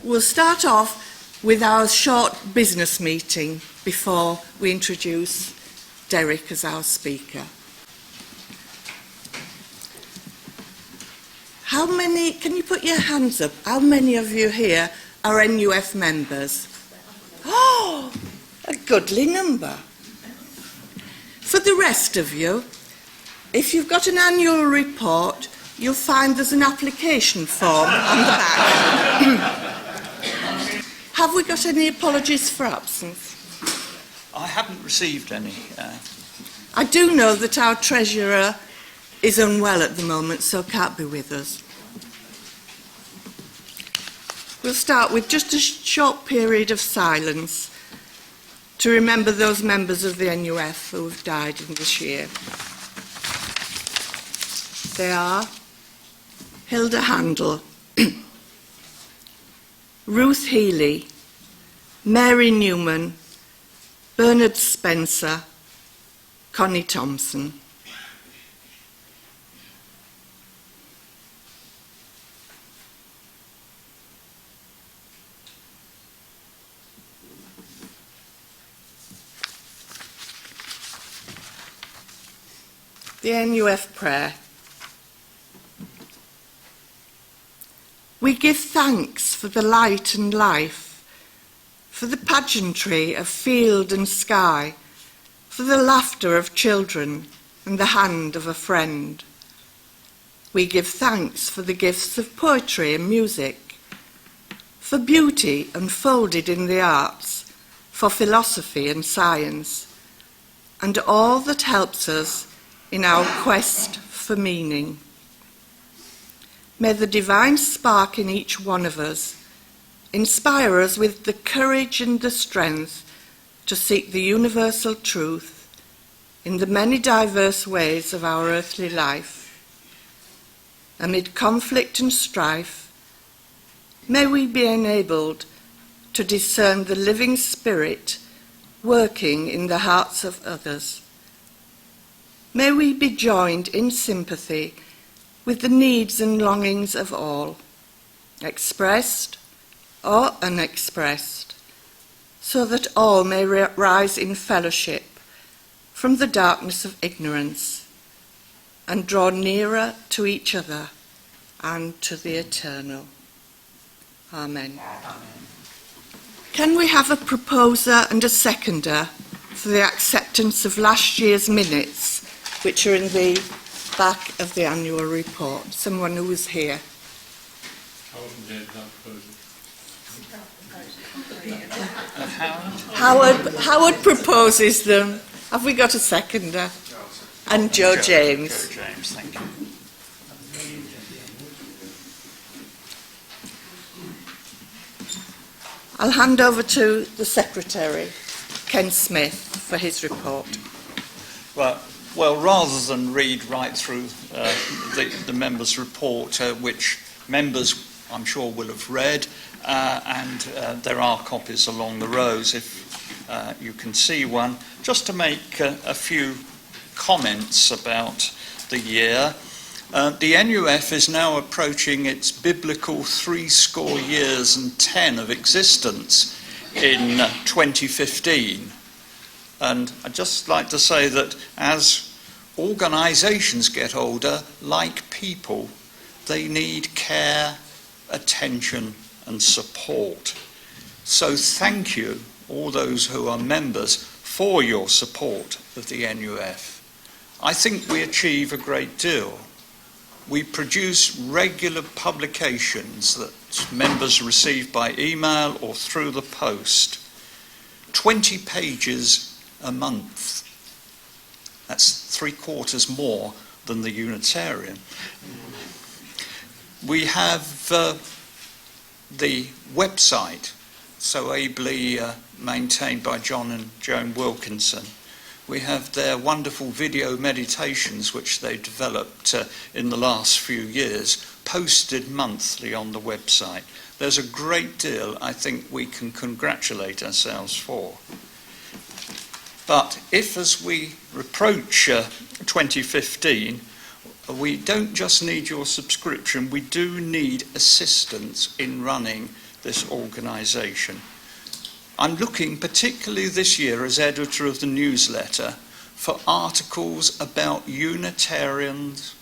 We'll start off with our short business meeting before we introduce Derek as our speaker. How many, can you put your hands up, how many of you here are NUF members? Oh, a goodly number. For the rest of you, if you've got an annual report, you'll find there's an application form on the back. Have we got any apologies for absence? I haven't received any. I do know that our treasurer is unwell at the moment, so can't be with us. We'll start with just a short period of silence to remember those members of the NUF who have died in this year. They are Hilda Handel, Ruth Healy, Mary Newman, Bernard Spencer, Connie Thompson. The NUF prayer. We give thanks for the light and life, for the pageantry of field and sky, for the laughter of children and the hand of a friend. We give thanks for the gifts of poetry and music, for beauty unfolded in the arts, for philosophy and science, and all that helps us in our quest for meaning. May the divine spark in each one of us inspire us with the courage and the strength to seek the universal truth in the many diverse ways of our earthly life. Amid conflict and strife, may we be enabled to discern the living spirit working in the hearts of others. May we be joined in sympathy with the needs and longings of all, expressed or unexpressed, so that all may rise in fellowship from the darkness of ignorance and draw nearer to each other and to the eternal. Amen. Can we have a proposer and a seconder for the acceptance of last year's minutes, which are in the back of the annual report? Someone who was here. Howard proposes them. Have we got a seconder? And Joe James. Joe James, thank you. I'll hand over to the Secretary, Ken Smith, for his report. Well, rather than read right through the members' report, which members I'm sure will have read, and there are copies along the rows if you can see one, just to make a few comments about the year. The NUF is now approaching its biblical 70 years and 10 of existence in 2015. And I'd just like to say that as organisations get older, like people, they need care, attention and support. So thank you, all those who are members, for your support of the NUF. I think we achieve a great deal. We produce regular publications that members receive by email or through the post. 20 pages a month. That's 3/4 more than the Unitarian. We have the website, so ably maintained by John and Joan Wilkinson. We have their wonderful video meditations, which they developed in the last few years, posted monthly on the website. There's a great deal I think we can congratulate ourselves for. But if, as we approach 2015, we don't just need your subscription, we do need assistance in running this organisation. I'm looking particularly this year as editor of the newsletter for articles about Unitarians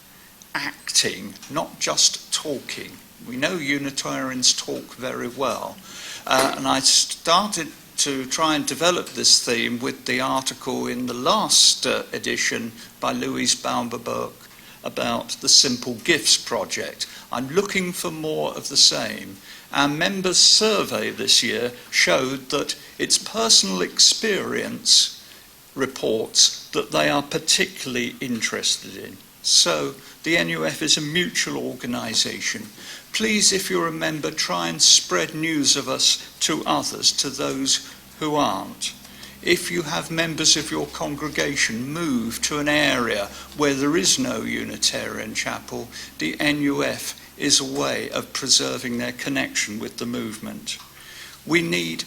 acting, not just talking. We know Unitarians talk very well. And I started to try and develop this theme with the article in the last edition by Louise Baumberberg about the Simple Gifts Project. I'm looking for more of the same. Our members' survey this year showed that its personal experience reports that they are particularly interested in. So the NUF is a mutual organisation. Please, if you're a member, try and spread news of us to others, to those who aren't. If you have members of your congregation move to an area where there is no Unitarian chapel, the NUF is a way of preserving their connection with the movement. We need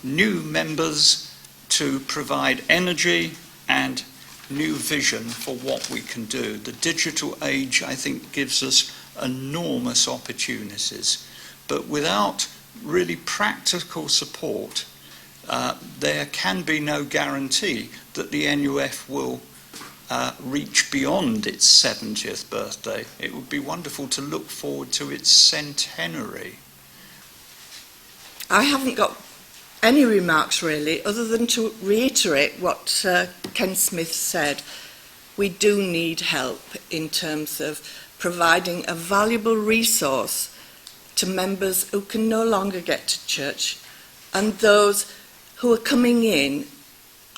new members to provide energy and new vision for what we can do. The digital age, I think, gives us enormous opportunities, but without really practical support, there can be no guarantee that the NUF will reach beyond its 70th birthday. It would be wonderful to look forward to its centenary. I haven't got any remarks really, other than to reiterate what Ken Smith said. We do need help in terms of providing a valuable resource to members who can no longer get to church and those who are coming in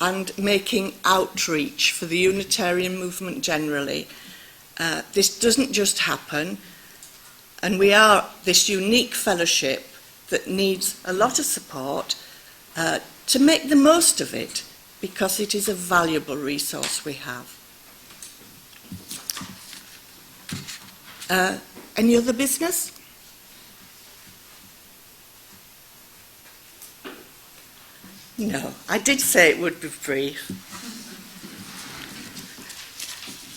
and making outreach for the Unitarian movement generally. This doesn't just happen, and we are this unique fellowship that needs a lot of support to make the most of it, because it is a valuable resource we have. Any other business? No, I did say it would be brief.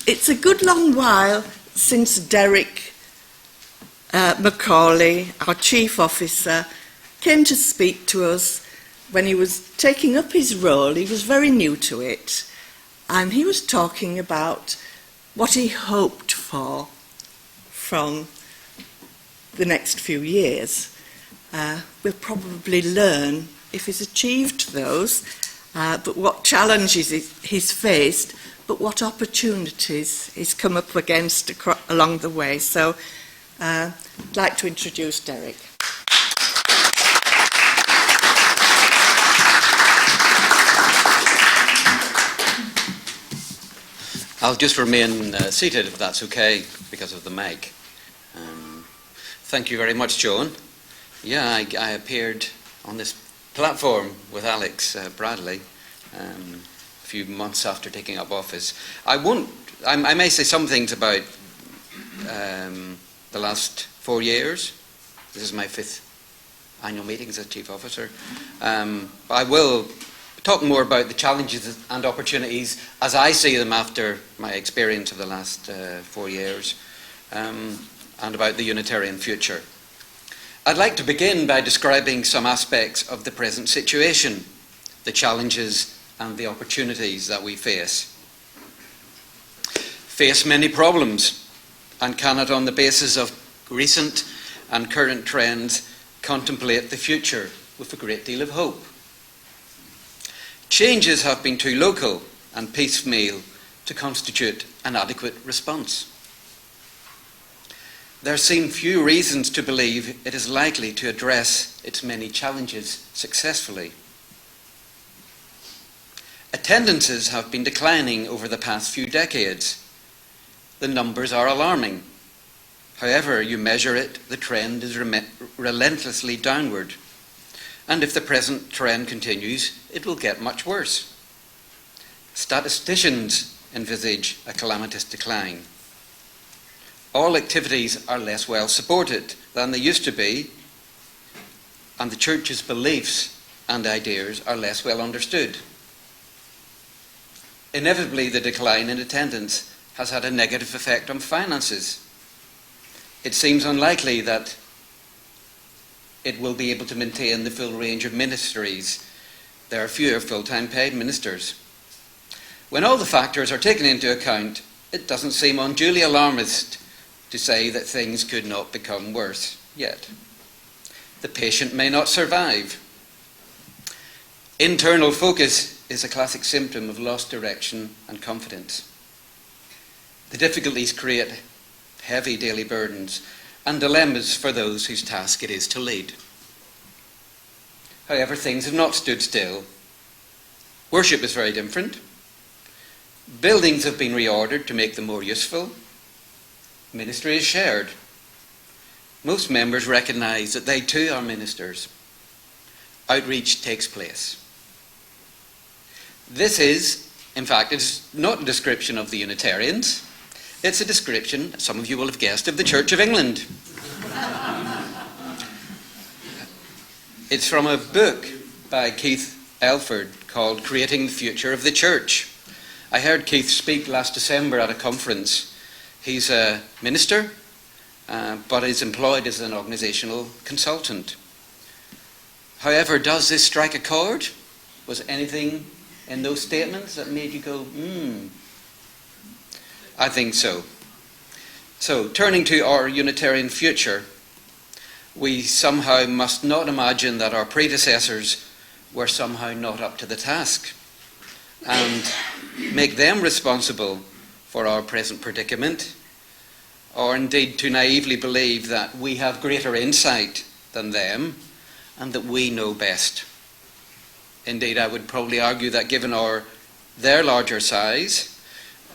It's a good long while since Derek McAuley, our chief officer, came to speak to us when he was taking up his role. He was very new to it, and he was talking about what he hoped for from the next few years. We'll probably learn if he's achieved those, but what challenges he's faced, but what opportunities he's come up against along the way. So I'd like to introduce Derek. I'll just remain seated, if that's okay, because of the mic. Thank you very much, Joan. Yeah, I appeared on this platform with Alex Bradley a few months after taking up office. I may say some things about the last 4 years. This is my 5th annual meeting as a chief officer. I will talk more about the challenges and opportunities as I see them after my experience of the last 4 years, and about the Unitarian future. I'd like to begin by describing some aspects of the present situation, the challenges and the opportunities that we face many problems, and cannot, on the basis of recent and current trends, contemplate the future with a great deal of hope. Changes have been too local and piecemeal to constitute an adequate response. There seem few reasons to believe it is likely to address its many challenges successfully. Attendances have been declining over the past few decades. The numbers are alarming. However you measure it, the trend is relentlessly downward. And if the present trend continues, it will get much worse. Statisticians envisage a calamitous decline. All activities are less well supported than they used to be, and the church's beliefs and ideas are less well understood. Inevitably, the decline in attendance has had a negative effect on finances. It seems unlikely that it will be able to maintain the full range of ministries. There are fewer full-time paid ministers. When all the factors are taken into account, it doesn't seem unduly alarmist to say that things could not become worse yet. The patient may not survive. Internal focus is a classic symptom of lost direction and confidence. The difficulties create heavy daily burdens and dilemmas for those whose task it is to lead. However, things have not stood still. Worship is very different. Buildings have been reordered to make them more useful. Ministry is shared. Most members recognise that they too are ministers. Outreach takes place. This is, in fact, it's not a description of the Unitarians. It's a description, some of you will have guessed, of the Church of England. It's from a book by Keith Elford called Creating the Future of the Church. I heard Keith speak last December at a conference. He's a minister, but is employed as an organisational consultant. However, does this strike a chord? Was anything in those statements that made you go, I think so. So, turning to our Unitarian future, we somehow must not imagine that our predecessors were somehow not up to the task and make them responsible for our present predicament, or indeed to naively believe that we have greater insight than them and that we know best. Indeed, I would probably argue that given their larger size,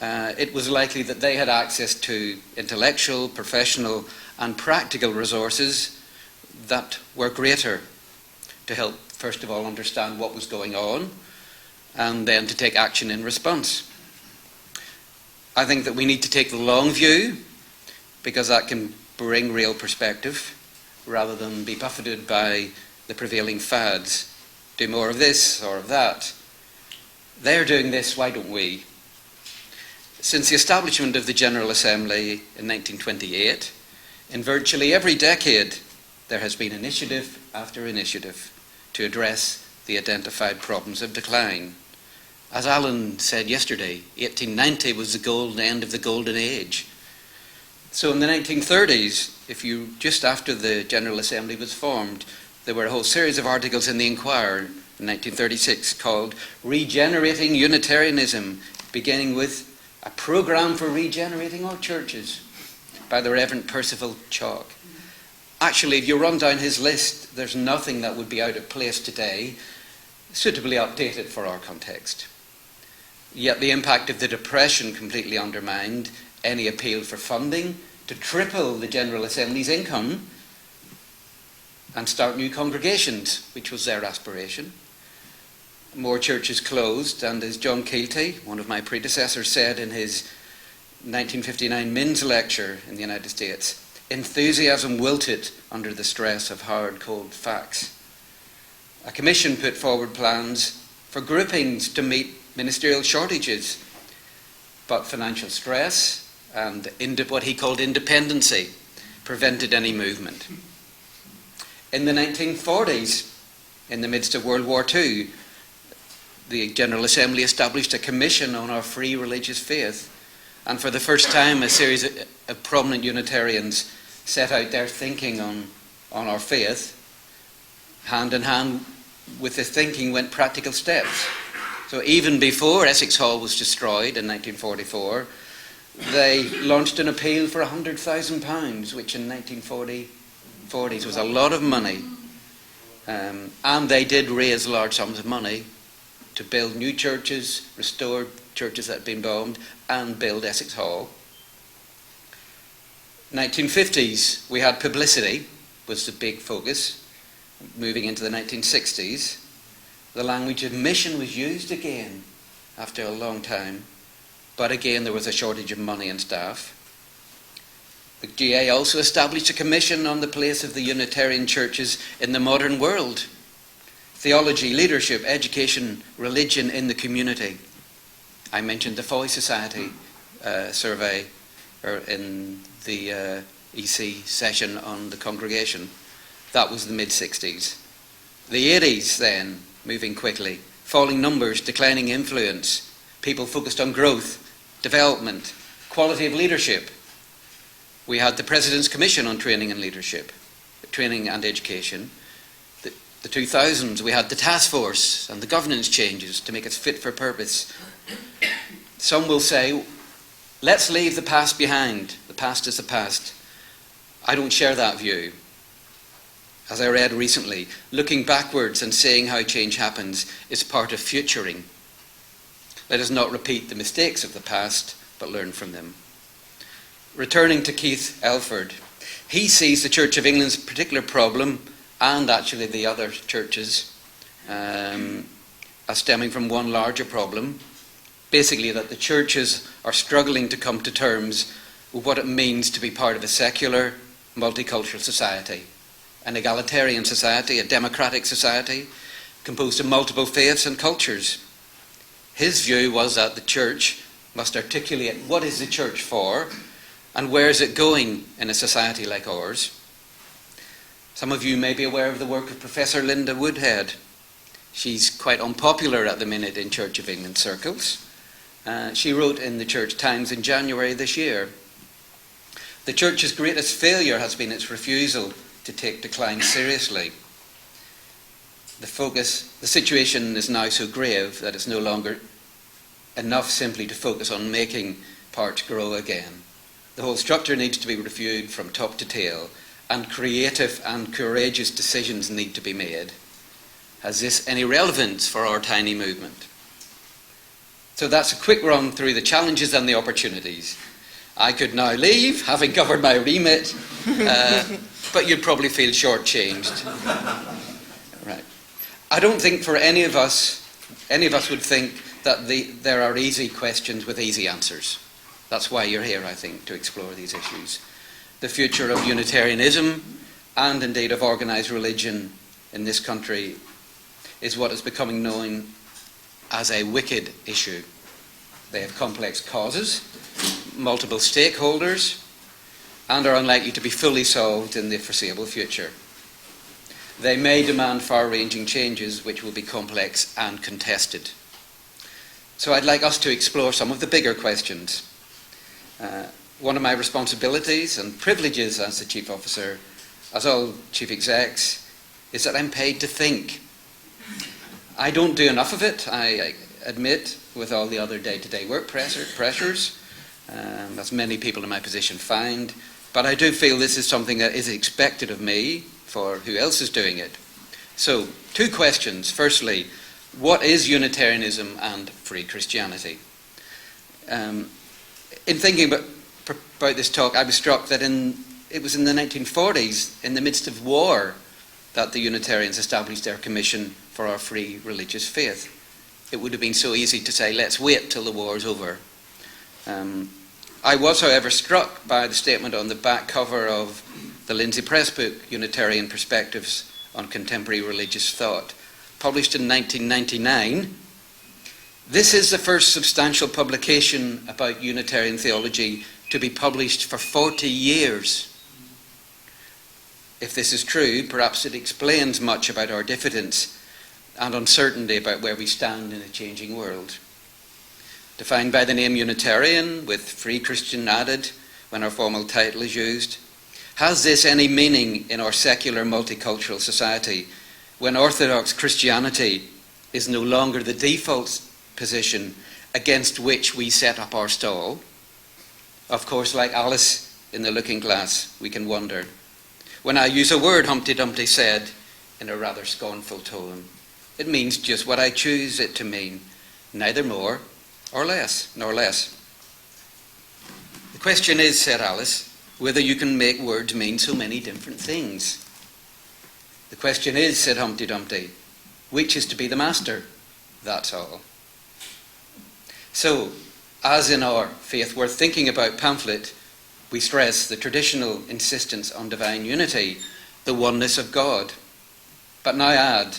it was likely that they had access to intellectual, professional and practical resources that were greater to help, first of all, understand what was going on and then to take action in response. I think that we need to take the long view because that can bring real perspective rather than be buffeted by the prevailing fads. Do more of this or of that. They're doing this, why don't we? Since the establishment of the General Assembly in 1928, in virtually every decade, there has been initiative after initiative to address the identified problems of decline. As Alan said yesterday, 1890 was the golden end of the golden age. So in the 1930s, just after the General Assembly was formed, there were a whole series of articles in the Inquirer in 1936 called Regenerating Unitarianism, beginning with a programme for regenerating all churches by the Reverend Percival Chalk. Actually, if you run down his list, there's nothing that would be out of place today, suitably updated for our context. Yet the impact of the Depression completely undermined any appeal for funding to triple the General Assembly's income and start new congregations, which was their aspiration. More churches closed, and as John Keelty, one of my predecessors, said in his 1959 Minns lecture in the United States, enthusiasm wilted under the stress of hard, cold facts. A commission put forward plans for groupings to meet ministerial shortages, but financial stress and what he called independency prevented any movement. In the 1940s, in the midst of World War II, the General Assembly established a commission on our free religious faith, and for the first time a series of prominent Unitarians set out their thinking on our faith. Hand in hand with the thinking went practical steps. So even before Essex Hall was destroyed in 1944, they launched an appeal for £100,000, which in 1940s was a lot of money. And they did raise large sums of money to build new churches, restore churches that had been bombed, and build Essex Hall. 1950s, we had publicity, was the big focus. Moving into the 1960s, the language of mission was used again after a long time, but again there was a shortage of money and staff. The GA also established a commission on the place of the Unitarian churches in the modern world. Theology, leadership, education, religion in the community. I mentioned the Foy Society survey in the EC session on the congregation. That was the mid-60s. The 80s then, moving quickly, falling numbers, declining influence, people focused on growth, development, quality of leadership. We had the President's Commission on Training and Leadership, Training and Education. The 2000s, we had the task force and the governance changes to make us fit for purpose. Some will say, let's leave the past behind. The past is the past. I don't share that view. As I read recently, looking backwards and seeing how change happens is part of futuring. Let us not repeat the mistakes of the past, but learn from them. Returning to Keith Elford, he sees the Church of England's particular problem, and actually the other churches, as stemming from one larger problem. Basically, that the churches are struggling to come to terms with what it means to be part of a secular, multicultural society, an egalitarian society, a democratic society, composed of multiple faiths and cultures. His view was that the church must articulate what is the church for and where is it going in a society like ours. Some of you may be aware of the work of Professor Linda Woodhead. She's quite unpopular at the minute in Church of England circles. She wrote in the Church Times in January this year, "The Church's greatest failure has been its refusal to take decline seriously. The situation is now so grave that it's no longer enough simply to focus on making parts grow again. The whole structure needs to be reviewed from top to tail, and creative and courageous decisions need to be made. Has this any relevance for our tiny movement?" So that's a quick run through the challenges and the opportunities. I could now leave, having covered my remit, but you'd probably feel shortchanged. Right. I don't think for any of us would think that there are easy questions with easy answers. That's why you're here, I think, to explore these issues. The future of Unitarianism, and indeed of organised religion in this country, is what is becoming known as a wicked issue. They have complex causes, multiple stakeholders, and are unlikely to be fully solved in the foreseeable future. They may demand far-ranging changes which will be complex and contested. So I'd like us to explore some of the bigger questions. One of my responsibilities and privileges as the Chief Officer, as all Chief Execs, is that I'm paid to think. I don't do enough of it, I admit, with all the other day-to-day work pressures, as many people in my position find, but I do feel this is something that is expected of me for who else is doing it. So, two questions. Firstly, what is Unitarianism and free Christianity? In thinking about this talk, I was struck that it was in the 1940s, in the midst of war, that the Unitarians established their commission for our free religious faith. It would have been so easy to say, let's wait till the war's over. I was, however, struck by the statement on the back cover of the Lindsay Press book, Unitarian Perspectives on Contemporary Religious Thought, published in 1999. This is the first substantial publication about Unitarian theology to be published for 40 years. If this is true, perhaps it explains much about our diffidence and uncertainty about where we stand in a changing world. Defined by the name Unitarian, with free Christian added when our formal title is used, has this any meaning in our secular multicultural society when Orthodox Christianity is no longer the default position against which we set up our stall? Of course, like Alice in the Looking Glass, we can wonder. When I use a word, Humpty Dumpty said in a rather scornful tone, it means just what I choose it to mean, neither more or less, nor less. The question is, said Alice, whether you can make words mean so many different things. The question is, said Humpty Dumpty, which is to be the master? That's all. So, as in our Faith Worth Thinking About pamphlet, we stress the traditional insistence on divine unity, the oneness of God, but now add,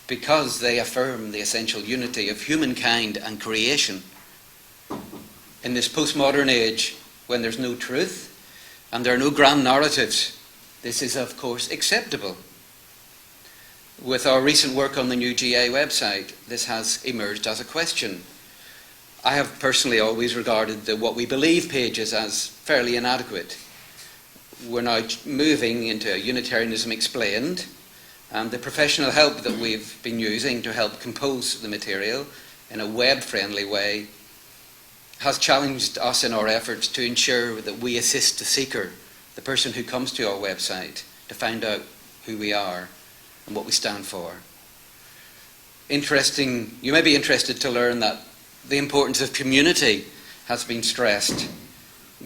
because they affirm the essential unity of humankind and creation. In this postmodern age, when there's no truth and there are no grand narratives, This is, of course, acceptable. With our recent work on the new GA website, this has emerged as a question. I have personally always regarded the What We Believe pages as fairly inadequate. We're now moving into Unitarianism Explained, and the professional help that we've been using to help compose the material in a web-friendly way has challenged us in our efforts to ensure that we assist the seeker, the person who comes to our website, to find out who we are and what we stand for. You may be interested to learn that the importance of community has been stressed,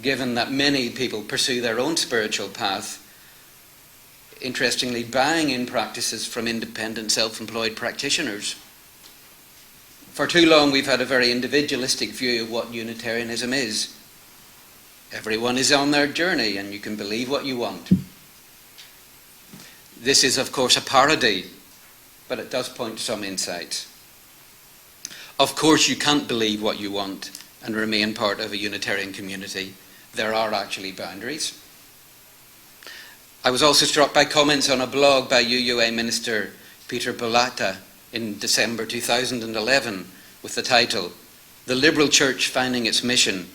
given that many people pursue their own spiritual path, interestingly buying in practices from independent self-employed practitioners. For too long we've had a very individualistic view of what Unitarianism is. Everyone is on their journey and you can believe what you want. This is, of course, a parody, but it does point to some insights. Of course, you can't believe what you want and remain part of a Unitarian community. There are actually boundaries. I was also struck by comments on a blog by UUA Minister Peter Bolata in December 2011 with the title, "The Liberal Church Finding Its Mission,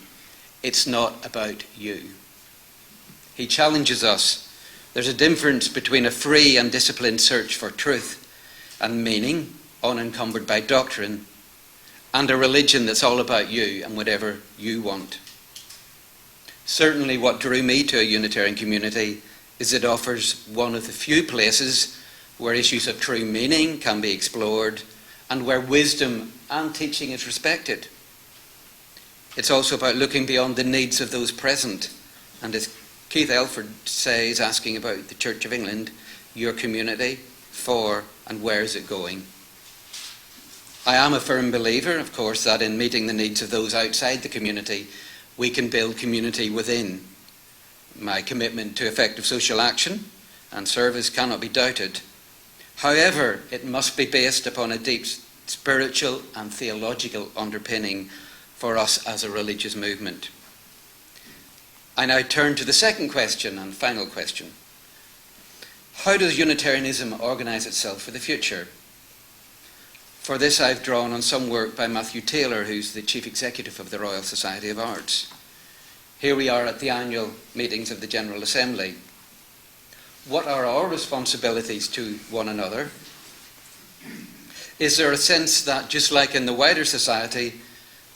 It's Not About You." He challenges us. There's a difference between a free and disciplined search for truth and meaning, unencumbered by doctrine, and a religion that's all about you and whatever you want. Certainly what drew me to a Unitarian community is it offers one of the few places where issues of true meaning can be explored and where wisdom and teaching is respected. It's also about looking beyond the needs of those present, and as Keith Elford says, asking about the Church of England, your community, for and where is it going? I am a firm believer, of course, that in meeting the needs of those outside the community, we can build community within. My commitment to effective social action and service cannot be doubted. However, it must be based upon a deep spiritual and theological underpinning for us as a religious movement. I now turn to the second question and final question. How does Unitarianism organise itself for the future? For this I've drawn on some work by Matthew Taylor, who's the Chief Executive of the Royal Society of Arts. Here we are at the annual meetings of the General Assembly. What are our responsibilities to one another? Is there a sense that, just like in the wider society,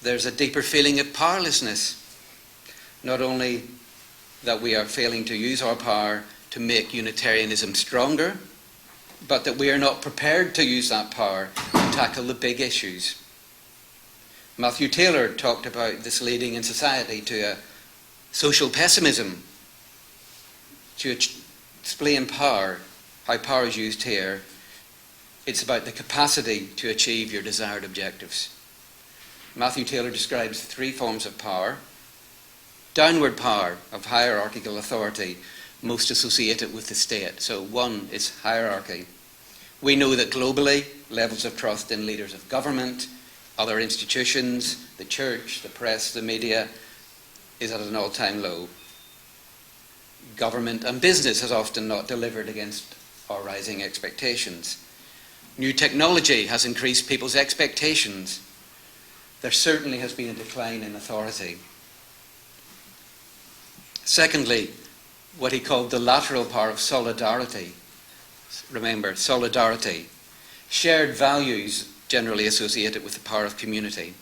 there's a deeper feeling of powerlessness? Not only that we are failing to use our power to make Unitarianism stronger, but that we are not prepared to use that power to tackle the big issues. Matthew Taylor talked about this leading in society to a social pessimism. To explain power, how power is used here, it's about the capacity to achieve your desired objectives. Matthew Taylor describes three forms of power. Downward power of hierarchical authority, most associated with the state. So one is hierarchy. We know that globally, levels of trust in leaders of government, other institutions, the church, the press, the media, is at an all-time low. Government and business has often not delivered against our rising expectations. New technology has increased people's expectations. There certainly has been a decline in authority. Secondly, what he called the lateral power of solidarity. Remember, solidarity. Shared values generally associated with the power of community.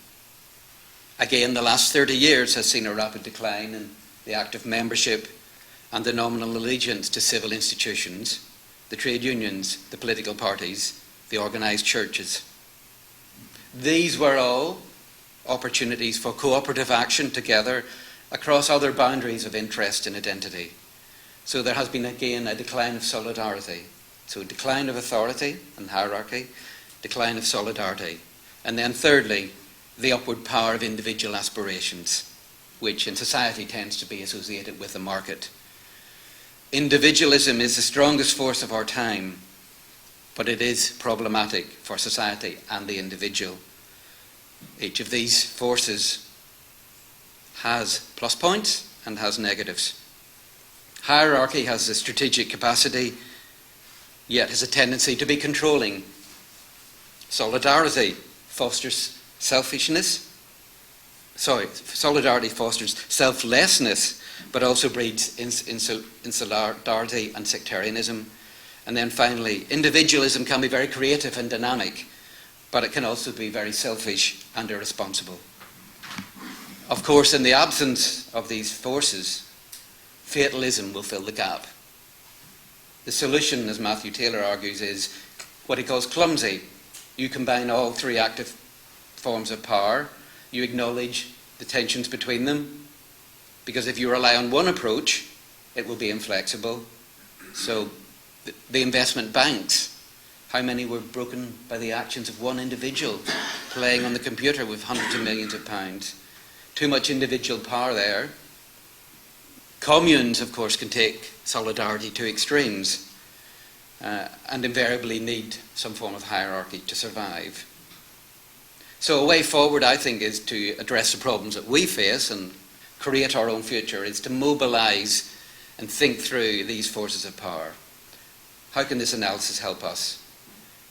Again, the last 30 years has seen a rapid decline in the active membership and the nominal allegiance to civil institutions, the trade unions, the political parties, the organised churches. These were all opportunities for cooperative action together across other boundaries of interest and identity. So there has been again a decline of solidarity. So decline of authority and hierarchy, decline of solidarity. And then thirdly, the upward power of individual aspirations, which in society tends to be associated with the market. Individualism is the strongest force of our time, but it is problematic for society and the individual. Each of these forces has plus points and has negatives. Hierarchy has a strategic capacity, yet has a tendency to be controlling. Solidarity fosters solidarity fosters selflessness, but also breeds insularity and sectarianism. And then finally, individualism can be very creative and dynamic, but it can also be very selfish and irresponsible. Of course, in the absence of these forces, fatalism will fill the gap. The solution, as Matthew Taylor argues, is what he calls clumsy. You combine all three active forms of power, you acknowledge the tensions between them, because if you rely on one approach, it will be inflexible. So the investment banks, how many were broken by the actions of one individual playing on the computer with hundreds of millions of pounds? Too much individual power there. Communes, of course, can take solidarity to extremes and invariably need some form of hierarchy to survive. So a way forward, I think, is to address the problems that we face and create our own future, is to mobilise and think through these forces of power. How can this analysis help us?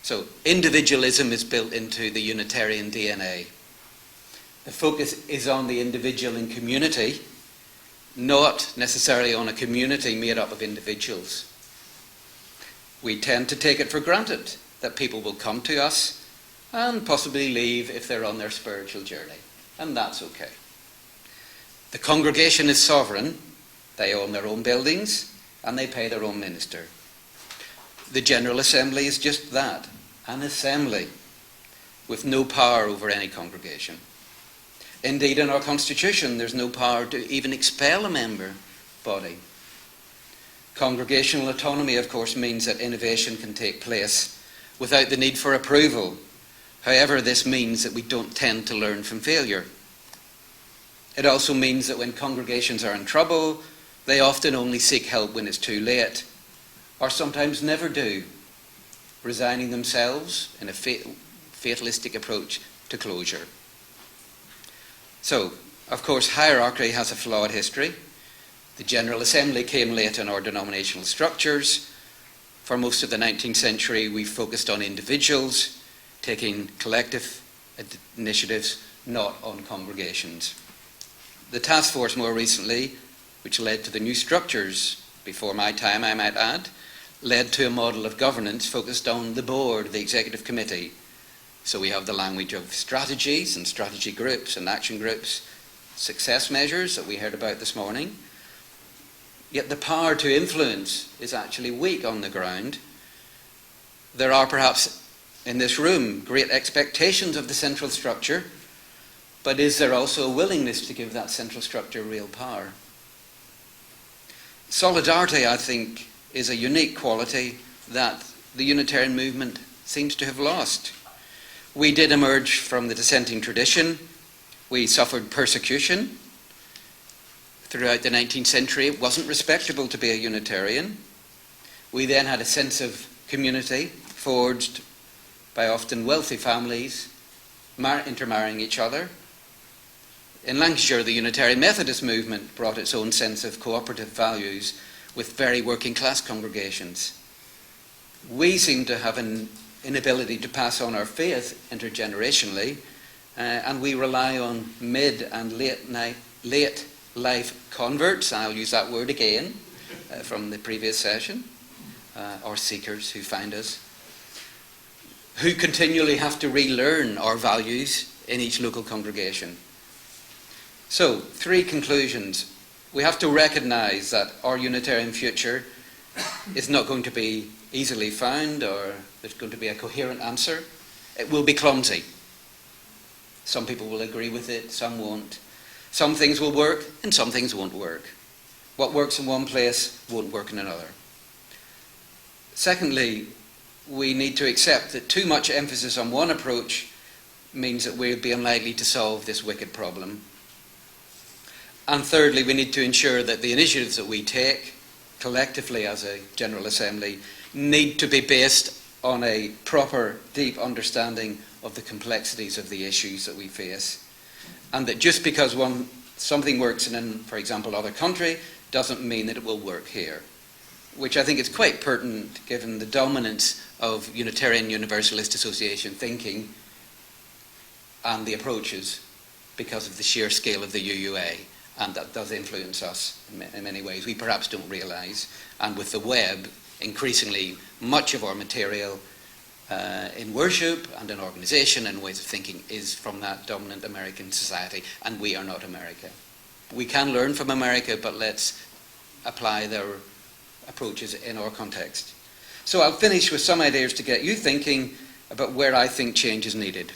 So individualism is built into the Unitarian DNA. The focus is on the individual and community, not necessarily on a community made up of individuals. We tend to take it for granted that people will come to us and possibly leave if they're on their spiritual journey, and that's okay. The congregation is sovereign. They own their own buildings and they pay their own minister. The General Assembly is just that, an assembly with no power over any congregation. Indeed, in our Constitution, there's no power to even expel a member body. Congregational autonomy, of course, means that innovation can take place without the need for approval. However, this means that we don't tend to learn from failure. It also means that when congregations are in trouble, they often only seek help when it's too late, or sometimes never do, resigning themselves in a fatalistic approach to closure. So, of course, hierarchy has a flawed history. The General Assembly came late in our denominational structures. For most of the 19th century, we focused on individuals, taking collective initiatives, not on congregations. The task force more recently, which led to the new structures, before my time I might add, led to a model of governance focused on the board, the executive committee. So we have the language of strategies and strategy groups and action groups, success measures that we heard about this morning. Yet the power to influence is actually weak on the ground. There are perhaps in this room great expectations of the central structure, but is there also a willingness to give that central structure real power? Solidarity, I think, is a unique quality that the Unitarian movement seems to have lost. We did emerge from the dissenting tradition. We suffered persecution throughout the 19th century. It wasn't respectable to be a Unitarian. We then had a sense of community forged by often wealthy families intermarrying each other. In Lancashire, the Unitarian Methodist movement brought its own sense of cooperative values with very working class congregations. We seem to have an inability to pass on our faith intergenerationally, and we rely on mid and late life converts, I'll use that word again from the previous session, or seekers who find us, who continually have to relearn our values in each local congregation. So, 3 conclusions. We have to recognise that our Unitarian future is not going to be easily found, or there's going to be a coherent answer. It will be clumsy. Some people will agree with it, some won't. Some things will work and some things won't work. What works in one place won't work in another. Secondly, we need to accept that too much emphasis on one approach means that we'll be unlikely to solve this wicked problem. And thirdly, we need to ensure that the initiatives that we take collectively as a General Assembly need to be based on a proper, deep understanding of the complexities of the issues that we face. And that just because something works in, for example, another country, doesn't mean that it will work here, which I think is quite pertinent given the dominance of Unitarian Universalist Association thinking and the approaches because of the sheer scale of the UUA, and that does influence us in many ways we perhaps don't realise. And with the web, increasingly much of our material in worship and in organisation and ways of thinking is from that dominant American society, and we are not America. We can learn from America, but let's apply their approaches in our context. So I'll finish with some ideas to get you thinking about where I think change is needed.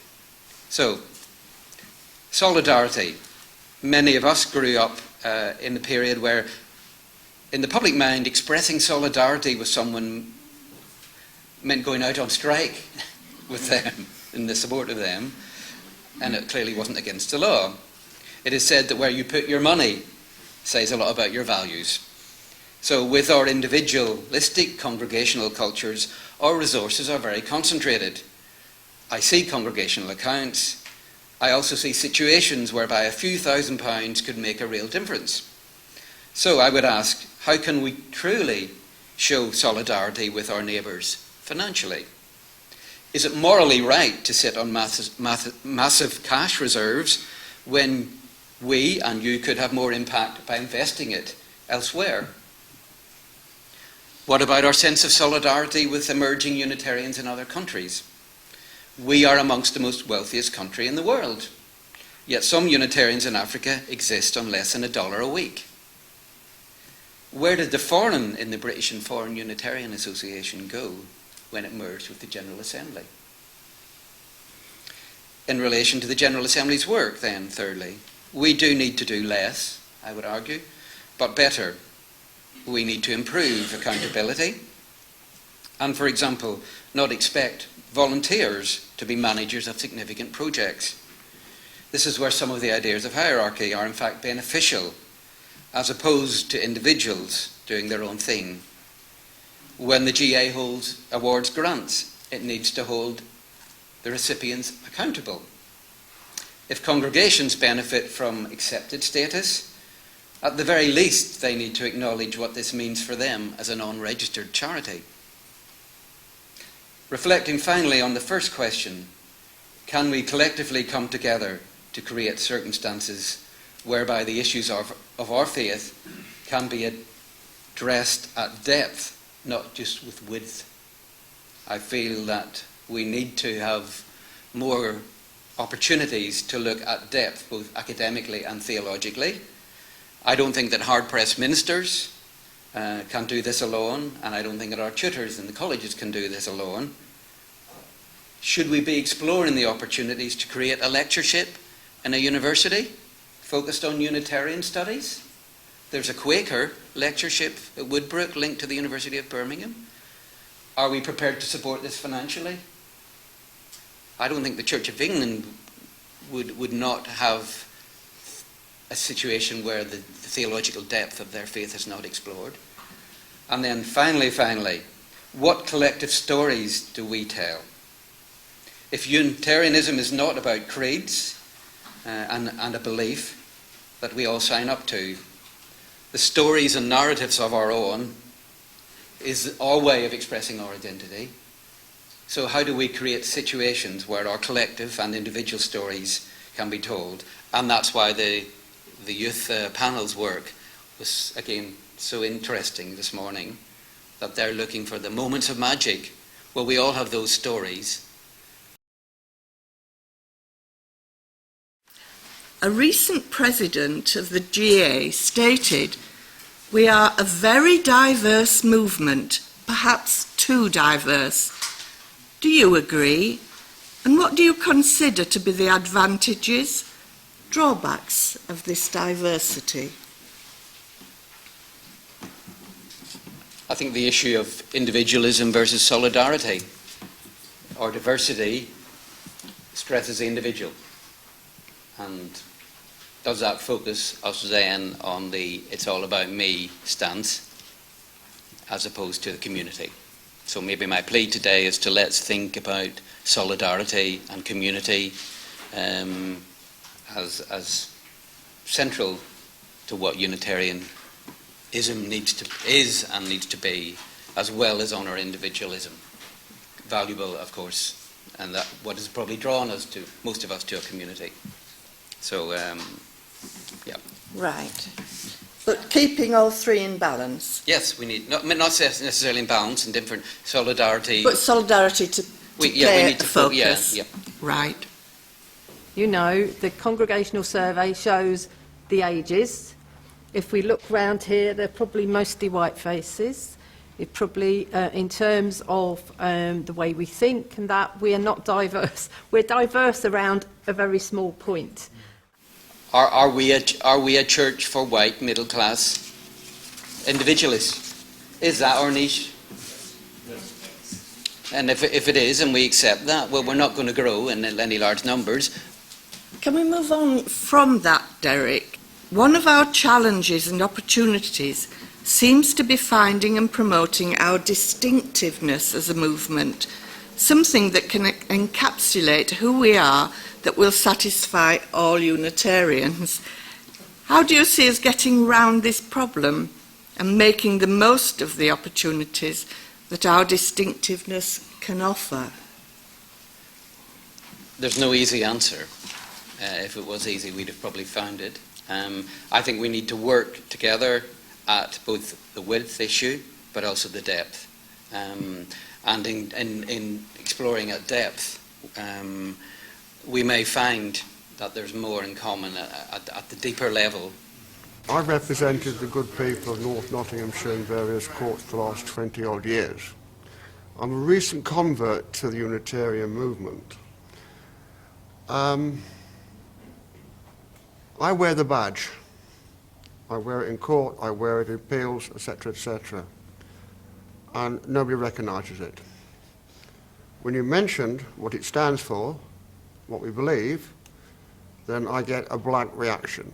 So, solidarity. Many of us grew up in the period where, in the public mind, expressing solidarity with someone meant going out on strike with them, in the support of them, and it clearly wasn't against the law. It is said that where you put your money says a lot about your values. So with our individualistic congregational cultures, our resources are very concentrated. I see congregational accounts. I also see situations whereby a few £1,000s could make a real difference. So I would ask, how can we truly show solidarity with our neighbours financially? Is it morally right to sit on massive cash reserves when we and you could have more impact by investing it elsewhere? What about our sense of solidarity with emerging Unitarians in other countries? We are amongst the most wealthiest country in the world, yet some Unitarians in Africa exist on less than $1 a week. Where did the foreign in the British and Foreign Unitarian Association go when it merged with the General Assembly? In relation to the General Assembly's work, then, thirdly, we do need to do less, I would argue, but better. We need to improve accountability and, for example, not expect volunteers to be managers of significant projects. This is where some of the ideas of hierarchy are in fact beneficial, as opposed to individuals doing their own thing. When the GA awards grants, it needs to hold the recipients accountable. If congregations benefit from accepted status, at the very least they need to acknowledge what this means for them as a non-registered charity. Reflecting finally on the first question, can we collectively come together to create circumstances whereby the issues of our faith can be addressed at depth, not just with width? I feel that we need to have more opportunities to look at depth, both academically and theologically. I don't think that hard-pressed ministers can do this alone, and I don't think that our tutors in the colleges can do this alone. Should we be exploring the opportunities to create a lectureship in a university focused on Unitarian studies? There's a Quaker lectureship at Woodbrook linked to the University of Birmingham. Are we prepared to support this financially? I don't think the Church of England would not have a situation where the theological depth of their faith is not explored. And then finally, what collective stories do we tell? If Unitarianism is not about creeds and a belief that we all sign up to, the stories and narratives of our own is our way of expressing our identity. So how do we create situations where our collective and individual stories can be told? And that's why the youth panel's work was, again, so interesting this morning, that they're looking for the moments of magic. Well, we all have those stories. A recent president of the GA stated, "We are a very diverse movement, perhaps too diverse." Do you agree? And what do you consider to be the advantages, drawbacks of this diversity? I think the issue of individualism versus solidarity or diversity stresses the individual. And does that focus us then on the "it's all about me" stance as opposed to the community? So maybe my plea today is to let's think about solidarity and community as central to what Unitarian ism needs to be, as well as honour individualism. Valuable, of course, and that what has probably drawn us to, most of us, to a community. So, yeah. Right. But keeping all three in balance. Yes, we need, not necessarily in balance, and different solidarity. But solidarity to play we need to focus. Yeah. Right. You know, the congregational survey shows the ages. If we look round here, they're probably mostly white faces. It probably, in terms of the way we think and that, we are not diverse. We're diverse around a very small point. Are we a church for white middle class individualists? Is that our niche? And if it is, and we accept that, well, we're not going to grow in any large numbers. Can we move on from that, Derek? One of our challenges and opportunities seems to be finding and promoting our distinctiveness as a movement, something that can encapsulate who we are that will satisfy all Unitarians. How do you see us getting round this problem and making the most of the opportunities that our distinctiveness can offer? There's no easy answer. If it was easy, we'd have probably found it. I think we need to work together at both the width issue, but also the depth. And in exploring at depth, we may find that there's more in common at the deeper level. I've represented the good people of North Nottinghamshire in various courts for the last 20 odd years. I'm a recent convert to the Unitarian movement. I wear the badge. I wear it in court, I wear it in appeals, etc., etc. And nobody recognises it. When you mentioned what it stands for, what we believe, then I get a blank reaction.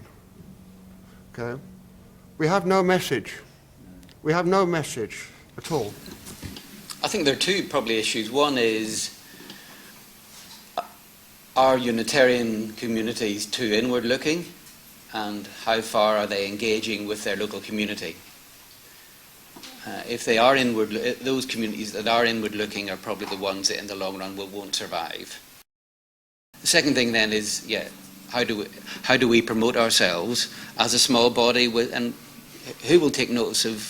Okay? We have no message. We have no message at all. I think there are two probably issues. One is, are Unitarian communities too inward-looking, and how far are they engaging with their local community? If they are inward, those communities that are inward-looking are probably the ones that in the long run won't survive. The second thing then is, how do we promote ourselves as a small body, and who will take notice of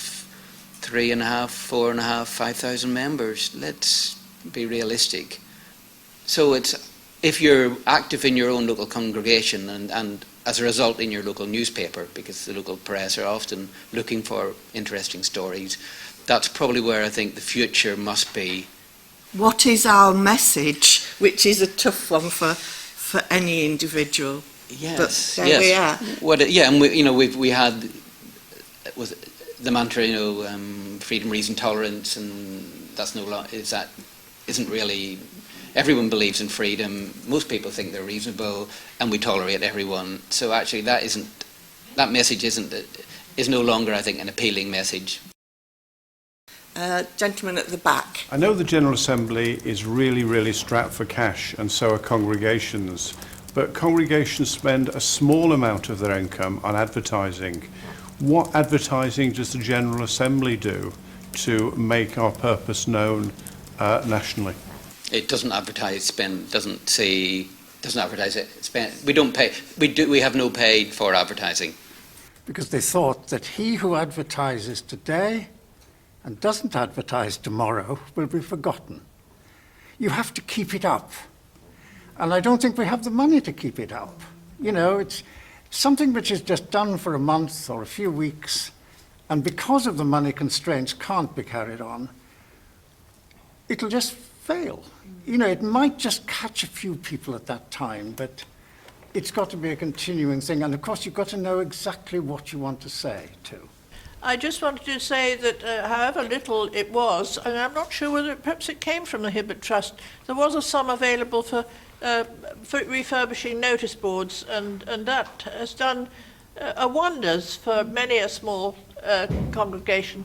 3,500, 4,500, 5,000 members? Let's be realistic. So if you're active in your own local congregation and as a result in your local newspaper, because the local press are often looking for interesting stories, that's probably where I think the future must be. What is our message? Which is a tough one for any individual. Yes, but there we are. And we had the mantra, freedom, reason, tolerance, and that's isn't really. Everyone believes in freedom. Most people think they're reasonable, and we tolerate everyone. So actually, that message is no longer, I think, an appealing message. Gentleman at the back. I know the General Assembly is really, really strapped for cash, and so are congregations. But congregations spend a small amount of their income on advertising. What advertising does the General Assembly do to make our purpose known nationally? It doesn't advertise it. We don't pay. We have no paid for advertising. Because they thought that he who advertises today and doesn't advertise tomorrow will be forgotten. You have to keep it up. And I don't think we have the money to keep it up. It's something which is just done for a month or a few weeks, and because of the money constraints can't be carried on, it'll just fail. It might just catch a few people at that time, but it's got to be a continuing thing. And of course, you've got to know exactly what you want to say, too. I just wanted to say that however little it was, and I'm not sure whether perhaps it came from the Hibbert Trust, there was a sum available for refurbishing notice boards, and that has done wonders for many a small congregation.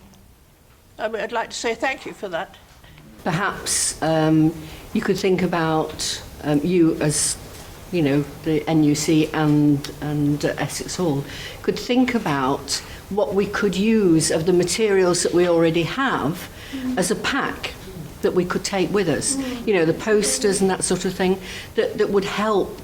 I'd like to say thank you for that. Perhaps you could think about you as you know, the NUC and Essex Hall, could think about what we could use of the materials that we already have as a pack that we could take with us. You know, the posters and that sort of thing that would help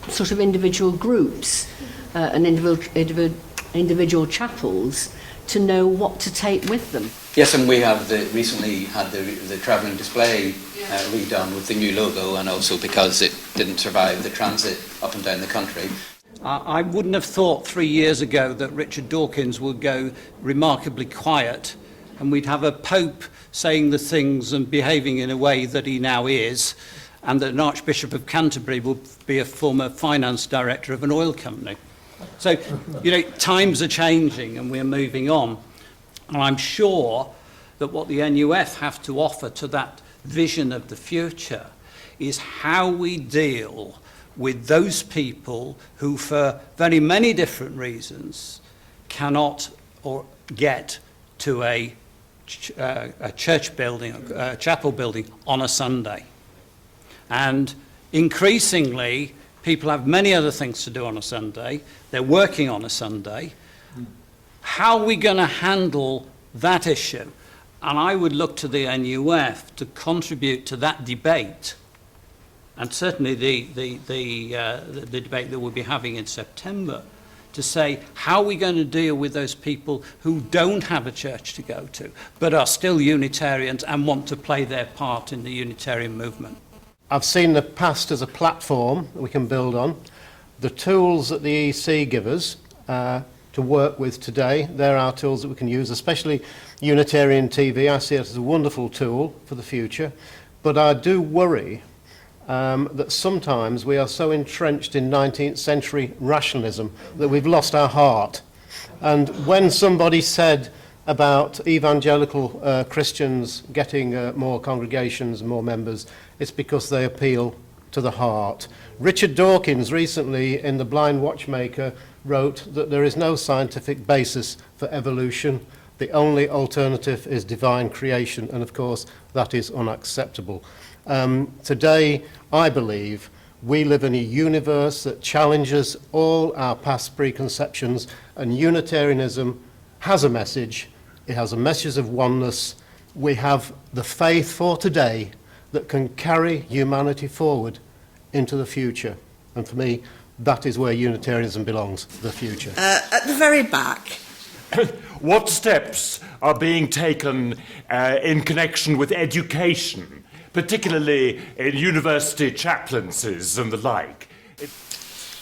sort of individual groups and individual chapels to know what to take with them. Yes, and we have recently had the travelling display redone with the new logo, and also because it didn't survive the transit up and down the country. I wouldn't have thought 3 years ago that Richard Dawkins would go remarkably quiet and we'd have a Pope saying the things and behaving in a way that he now is, and that an Archbishop of Canterbury would be a former finance director of an oil company. So, you know, times are changing and we're moving on. And I'm sure that what the NUF have to offer to that vision of the future is how we deal with those people who, for very many different reasons, cannot or get to a church building, a chapel building on a Sunday. And increasingly, people have many other things to do on a Sunday. They're working on a Sunday. How are we going to handle that issue? And I would look to the NUF to contribute to that debate, and certainly the debate that we'll be having in September, to say, how are we going to deal with those people who don't have a church to go to, but are still Unitarians and want to play their part in the Unitarian movement? I've seen the past as a platform that we can build on. The tools that the EC give us to work with today, they're our tools that we can use, especially Unitarian TV. I see it as a wonderful tool for the future, but I do worry that sometimes we are so entrenched in 19th century rationalism that we've lost our heart. And when somebody said about evangelical Christians getting more congregations and more members, it's because they appeal to the heart. Richard Dawkins recently in The Blind Watchmaker wrote that there is no scientific basis for evolution. The only alternative is divine creation, and of course that is unacceptable. Today, I believe, we live in a universe that challenges all our past preconceptions, and Unitarianism has a message. It has a message of oneness. We have the faith for today that can carry humanity forward into the future. And for me, that is where Unitarianism belongs, the future. At the very back. What steps are being taken in connection with education, particularly in university chaplaincies and the like?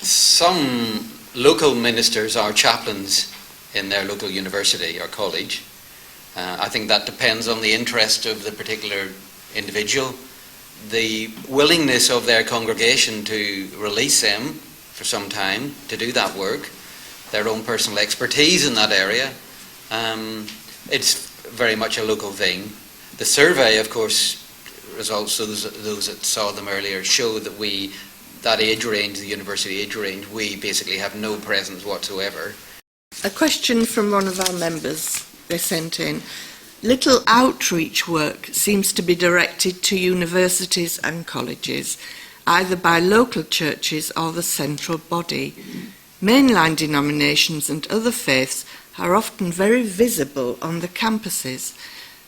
Some local ministers are chaplains in their local university or college. I think that depends on the interest of the particular individual, the willingness of their congregation to release them for some time to do that work, their own personal expertise in that area. It's very much a local thing. The survey, of course, results, those that saw them earlier, show that that age range, the university age range, we basically have no presence whatsoever. A question from one of our members they sent in. Little outreach work seems to be directed to universities and colleges, either by local churches or the central body. Mainline denominations and other faiths are often very visible on the campuses.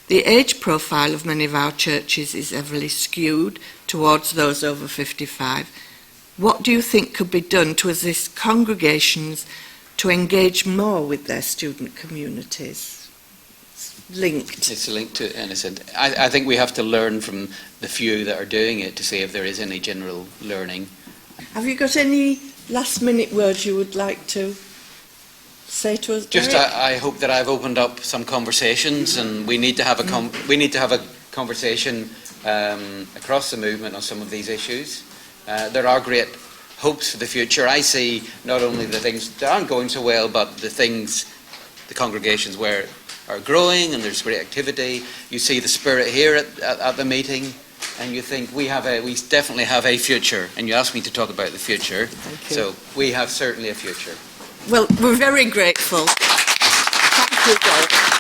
The age profile of many of our churches is heavily skewed towards those over 55. What do you think could be done to assist congregations to engage more with their student communities? It's linked to innocent. I think we have to learn from the few that are doing it to see if there is any general learning. Have you got any last minute words you would like to say to us, Derek? I hope that I've opened up some conversations, and we need to have a conversation across the movement on some of these issues. There are great hopes for the future. I see not only the things that aren't going so well, but the congregations where are growing and there's great activity. You see the spirit here at the meeting, and you think we definitely have a future. And you asked me to talk about the future. Thank you. So we have certainly a future. Well, we're very grateful. Thank you, Derek.